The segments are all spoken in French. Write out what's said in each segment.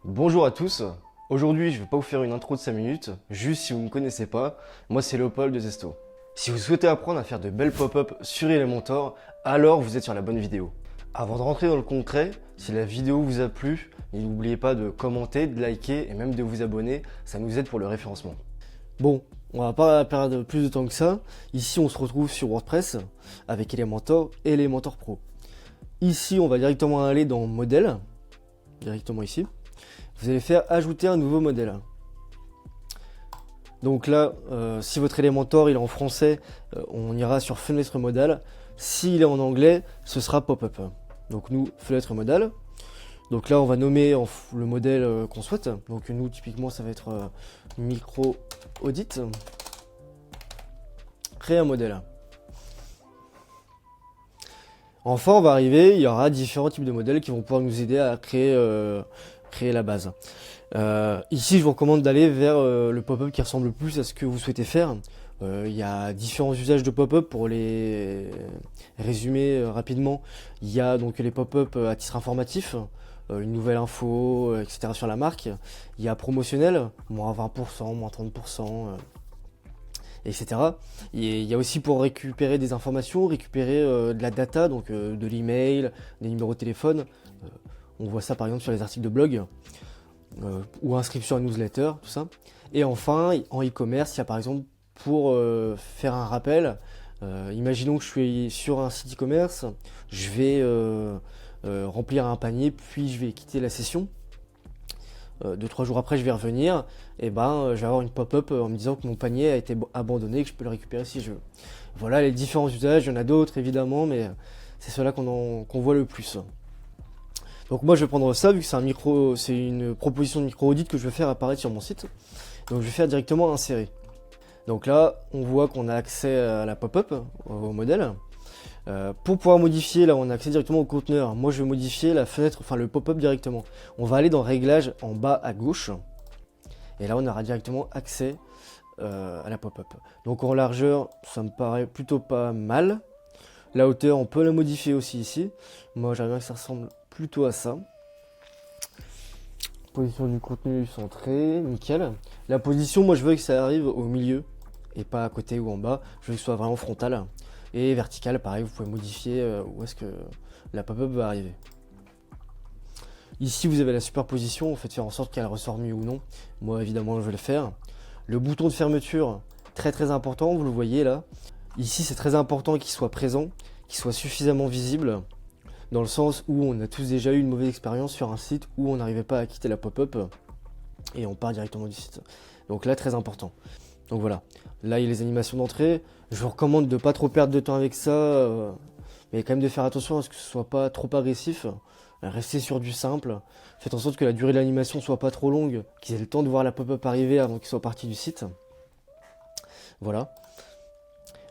Bonjour à tous, aujourd'hui je ne vais pas vous faire une intro de 5 minutes, juste si vous ne me connaissez pas, moi c'est Léopold de Zesto. Si vous souhaitez apprendre à faire de belles pop-up sur Elementor, alors vous êtes sur la bonne vidéo. Avant de rentrer dans le concret, si la vidéo vous a plu, n'oubliez pas de commenter, de liker et même de vous abonner, ça nous aide pour le référencement. Bon, on va pas perdre plus de temps que ça, ici on se retrouve sur WordPress avec Elementor et Elementor Pro. Ici on va directement aller dans modèle, directement ici. Vous allez faire ajouter un nouveau modèle. Donc là, si votre Elementor il est en français, on ira sur fenêtre modale. S'il est en anglais, ce sera pop-up. Donc nous, fenêtre modale. Donc là, on va nommer le modèle qu'on souhaite. Donc nous, typiquement, ça va être micro audit. Créer un modèle. Enfin, on va arriver, il y aura différents types de modèles qui vont pouvoir nous aider à créer la base. Ici, je vous recommande d'aller vers le pop-up qui ressemble le plus à ce que vous souhaitez faire. Il y a différents usages de pop-up pour les résumer rapidement. Il y a donc les pop-up à titre informatif, une nouvelle info, etc. sur la marque. Il y a promotionnel, moins 20%, moins 30%. Etc. Et il y a aussi pour récupérer des informations, récupérer de la data, donc de l'email, des numéros de téléphone. On voit ça par exemple sur les articles de blog ou inscription à newsletter, tout ça. Et enfin, en e-commerce, il y a par exemple pour faire un rappel, imaginons que je suis sur un site e-commerce, je vais remplir un panier, puis je vais quitter la session. 2-3 jours après je vais revenir, et je vais avoir une pop-up en me disant que mon panier a été abandonné et que je peux le récupérer si je veux. Voilà les différents usages, il y en a d'autres évidemment, mais c'est ceux-là qu'on voit le plus. Donc moi je vais prendre ça, vu que c'est une proposition de micro-audit que je vais faire apparaître sur mon site. Donc je vais faire directement insérer. Donc là, on voit qu'on a accès à la pop-up, au modèle. Pour pouvoir modifier, là on a accès directement au conteneur. Moi je vais modifier la fenêtre, enfin le pop-up directement. On va aller dans réglages en bas à gauche. Et là on aura directement accès à la pop-up. Donc en largeur, ça me paraît plutôt pas mal. La hauteur, on peut la modifier aussi ici. Moi j'aimerais bien que ça ressemble plutôt à ça. Position du contenu centré, nickel. La position, moi je veux que ça arrive au milieu et pas à côté ou en bas. Je veux que ce soit vraiment frontal. Et vertical, pareil, vous pouvez modifier où est-ce que la pop-up va arriver. Ici, vous avez la superposition, vous faites faire en sorte qu'elle ressort mieux ou non. Moi, évidemment, je vais le faire. Le bouton de fermeture, très très important, vous le voyez là. Ici, c'est très important qu'il soit présent, qu'il soit suffisamment visible, dans le sens où on a tous déjà eu une mauvaise expérience sur un site où on n'arrivait pas à quitter la pop-up et on part directement du site. Donc là, très important. Donc voilà, là il y a les animations d'entrée. Je vous recommande de ne pas trop perdre de temps avec ça, mais quand même de faire attention à ce que ce soit pas trop agressif. Restez sur du simple. Faites en sorte que la durée de l'animation soit pas trop longue, qu'ils aient le temps de voir la pop-up arriver avant qu'ils soient partis du site. Voilà.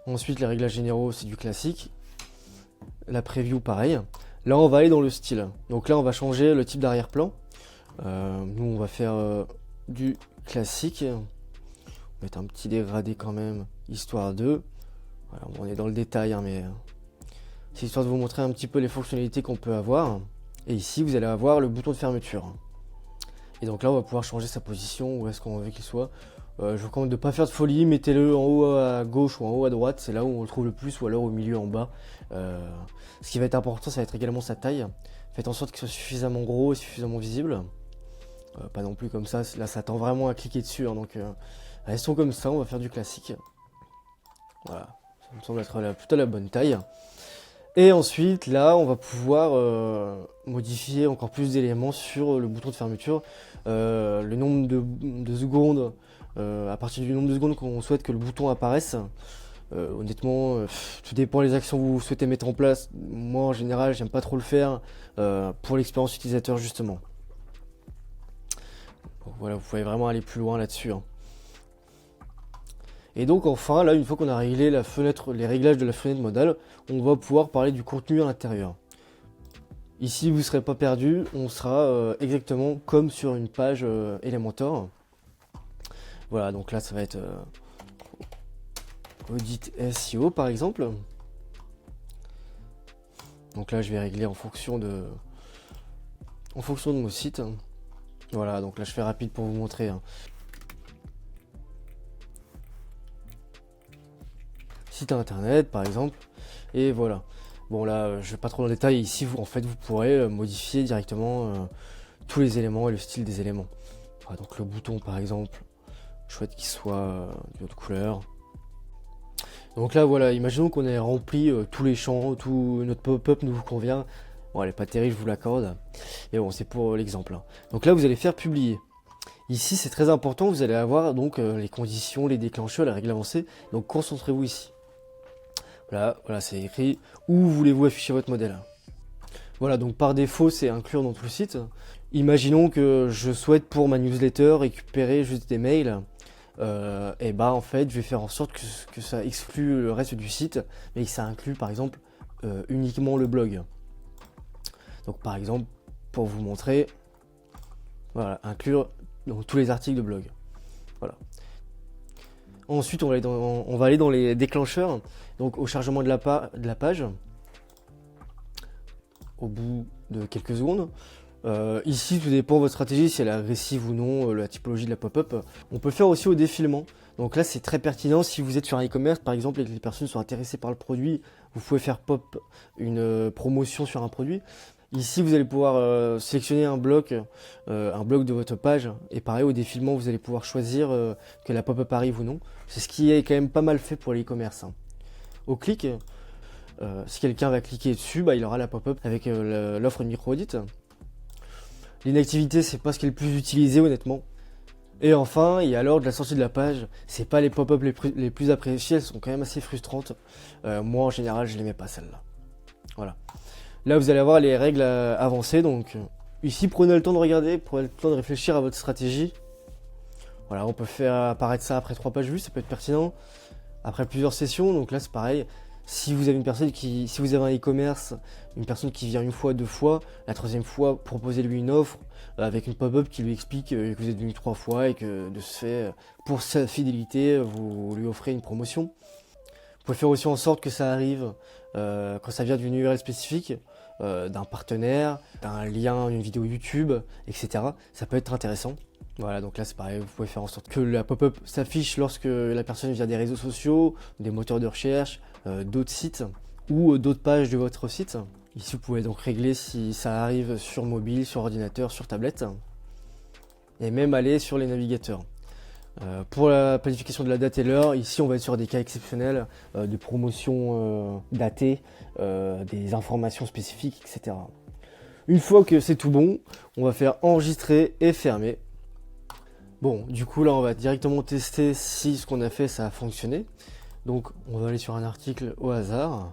Ensuite, les réglages généraux, c'est du classique. La preview, pareil. Là, on va aller dans le style. Donc là, on va changer le type d'arrière-plan. Nous, on va faire du classique. Mettre un petit dégradé quand même, histoire de... Voilà, on est dans le détail, hein, mais c'est histoire de vous montrer un petit peu les fonctionnalités qu'on peut avoir. Et ici, vous allez avoir le bouton de fermeture. Et donc là, on va pouvoir changer sa position, où est-ce qu'on veut qu'il soit. Je vous recommande de ne pas faire de folie, mettez-le en haut à gauche ou en haut à droite, c'est là où on le trouve le plus, ou alors au milieu en bas. Ce qui va être important, ça va être également sa taille. Faites en sorte qu'il soit suffisamment gros et suffisamment visible. Pas non plus comme ça, là ça tend vraiment à cliquer dessus, hein, donc restons comme ça, on va faire du classique. Voilà, ça me semble être plutôt la bonne taille. Et ensuite, là, on va pouvoir modifier encore plus d'éléments sur le bouton de fermeture. Le nombre de secondes, à partir du nombre de secondes qu'on souhaite que le bouton apparaisse. Honnêtement, tout dépend des actions que vous souhaitez mettre en place. Moi, en général, j'aime pas trop le faire pour l'expérience utilisateur, justement. Donc, voilà, vous pouvez vraiment aller plus loin là-dessus, hein. Et donc enfin, là, une fois qu'on a réglé les réglages de la fenêtre modale, on va pouvoir parler du contenu à l'intérieur. Ici, vous ne serez pas perdu, on sera exactement comme sur une page Elementor. Voilà, donc là, ça va être Audit SEO par exemple. Donc là, je vais régler en fonction de mon site. Voilà, donc là je fais rapide pour vous montrer, hein. Site internet par exemple, et voilà. Bon là, je vais pas trop dans le détail, ici vous, en fait, vous pourrez modifier directement tous les éléments et le style des éléments. Voilà, donc le bouton par exemple, je souhaite qu'il soit d'une autre couleur. Donc là voilà, imaginons qu'on ait rempli tous les champs, tout notre pop-up nous convient. Bon, elle est pas terrible, je vous l'accorde, mais bon, c'est pour l'exemple, hein. Donc là vous allez faire publier. Ici c'est très important, vous allez avoir donc les conditions, les déclencheurs, la règle avancée, donc concentrez-vous ici. Voilà, c'est écrit où voulez-vous afficher votre modèle. Voilà, donc par défaut c'est inclure dans tout le site. Imaginons que je souhaite pour ma newsletter récupérer juste des mails. Et bah en fait je vais faire en sorte que ça exclue le reste du site, mais que ça inclut par exemple uniquement le blog. Donc par exemple, pour vous montrer, voilà, inclure donc, tous les articles de blog. Voilà. Ensuite on va aller dans les déclencheurs, donc au chargement de la page, au bout de quelques secondes. Ici, tout dépend de votre stratégie, si elle est agressive ou non, la typologie de la pop-up. On peut le faire aussi au défilement. Donc là, c'est très pertinent si vous êtes sur un e-commerce, par exemple, et que les personnes sont intéressées par le produit, vous pouvez faire pop une promotion sur un produit. Ici, vous allez pouvoir sélectionner un bloc de votre page. Et pareil, au défilement, vous allez pouvoir choisir que la pop-up arrive ou non. C'est ce qui est quand même pas mal fait pour l'e-commerce, hein. Au clic, si quelqu'un va cliquer dessus, bah, il aura la pop-up avec l'offre de micro-audit. L'inactivité, c'est pas ce qui est le plus utilisé honnêtement. Et enfin, il y a l'heure de la sortie de la page. C'est pas les pop-up les plus appréciés, elles sont quand même assez frustrantes. Moi en général, je les mets pas celles-là. Voilà. Là, vous allez avoir les règles avancées. Donc ici, prenez le temps de regarder, prenez le temps de réfléchir à votre stratégie. Voilà, on peut faire apparaître ça après 3 pages vues, ça peut être pertinent. Après plusieurs sessions, donc là c'est pareil. Si vous avez si vous avez un e-commerce, une personne qui vient une fois, 2 fois, la 3e fois, proposez-lui une offre avec une pop-up qui lui explique que vous êtes venu 3 fois et que de ce fait, pour sa fidélité, vous lui offrez une promotion. Vous pouvez faire aussi en sorte que ça arrive quand ça vient d'une URL spécifique, d'un partenaire, d'un lien, d'une vidéo YouTube, etc. Ça peut être intéressant. Voilà, donc là c'est pareil, vous pouvez faire en sorte que la pop-up s'affiche lorsque la personne vient des réseaux sociaux, des moteurs de recherche, d'autres sites ou d'autres pages de votre site. Ici vous pouvez donc régler si ça arrive sur mobile, sur ordinateur, sur tablette et même aller sur les navigateurs. Pour la planification de la date et l'heure, ici on va être sur des cas exceptionnels de promotion datée, des informations spécifiques, etc. Une fois que c'est tout bon, on va faire enregistrer et fermer. Bon, du coup là on va directement tester si ce qu'on a fait ça a fonctionné. Donc on va aller sur un article au hasard.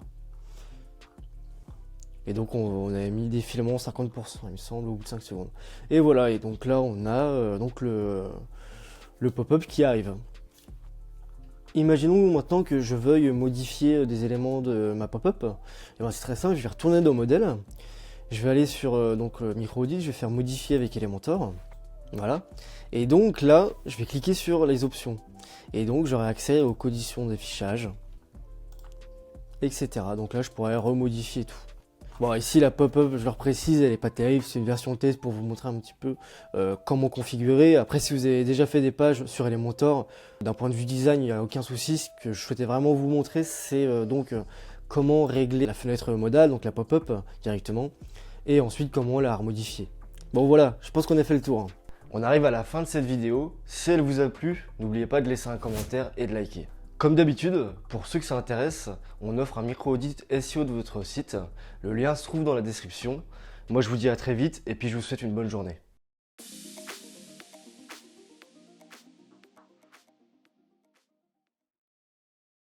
Et donc on avait mis défilement 50%, il me semble, au bout de 5 secondes. Et voilà, et donc là on a donc le pop-up qui arrive. Imaginons maintenant que je veuille modifier des éléments de ma pop-up. Et ben c'est très simple, je vais retourner dans modèle. Je vais aller sur donc micro-audit, je vais faire modifier avec Elementor. Voilà. Et donc là, je vais cliquer sur les options. Et donc j'aurai accès aux conditions d'affichage, etc. Donc là, je pourrais remodifier tout. Bon, ici la pop-up, je leur précise, elle n'est pas terrible, c'est une version test pour vous montrer un petit peu comment configurer. Après, si vous avez déjà fait des pages sur Elementor, d'un point de vue design, il n'y a aucun souci. Ce que je souhaitais vraiment vous montrer, c'est comment régler la fenêtre modale, donc la pop-up directement, et ensuite comment la remodifier. Bon voilà, je pense qu'on a fait le tour, hein. On arrive à la fin de cette vidéo. Si elle vous a plu, n'oubliez pas de laisser un commentaire et de liker. Comme d'habitude, pour ceux que ça intéresse, on offre un micro-audit SEO de votre site. Le lien se trouve dans la description. Moi je vous dis à très vite et puis je vous souhaite une bonne journée.